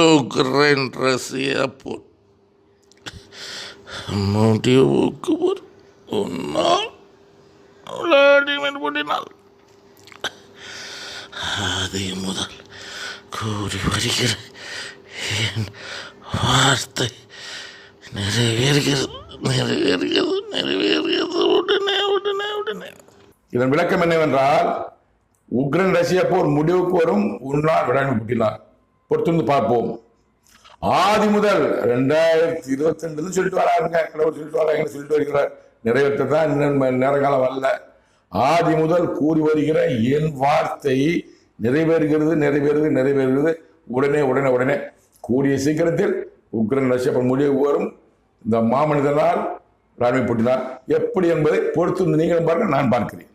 Ukraine Russia போர் முடிவுக்கு உன்னால் Vladimir புட்டினால் அதை முதல் கூறி வருகிற என் வார்த்தை நிறைவேறுகிறது உடனே உடனே உடனே. இதன் விளக்கம் என்னவென்றால், உக்ரைன் ரஷ்யா போர் முடிவுக்கு வரும், உன்னால் விளாடிமிர் புட்டினால். பொறுத்திருந்து பார்ப்போம். ஆதி முதல் 2022 சொல்லிட்டு வராங்க, கடவுள் சொல்லிட்டு வராங்கன்னு சொல்லிட்டு வருகிறார். நிறைவேற்றதான் இன்னும் நேரங்காலம் வரல. ஆதி முதல் கூறி வருகிற என் வார்த்தை நிறைவேறுகிறது. உடனே உடனே உடனே கூடிய சீக்கிரத்தில் உக்ரைன் ரஷ்யா முடிவுக்கு வரும். இந்த மாமனிதனால் விளாடிமிர் புட்டினால் எப்படி என்பதை பொறுத்திருந்து நீங்களும் பாருங்க, நான் பார்க்கிறேன்.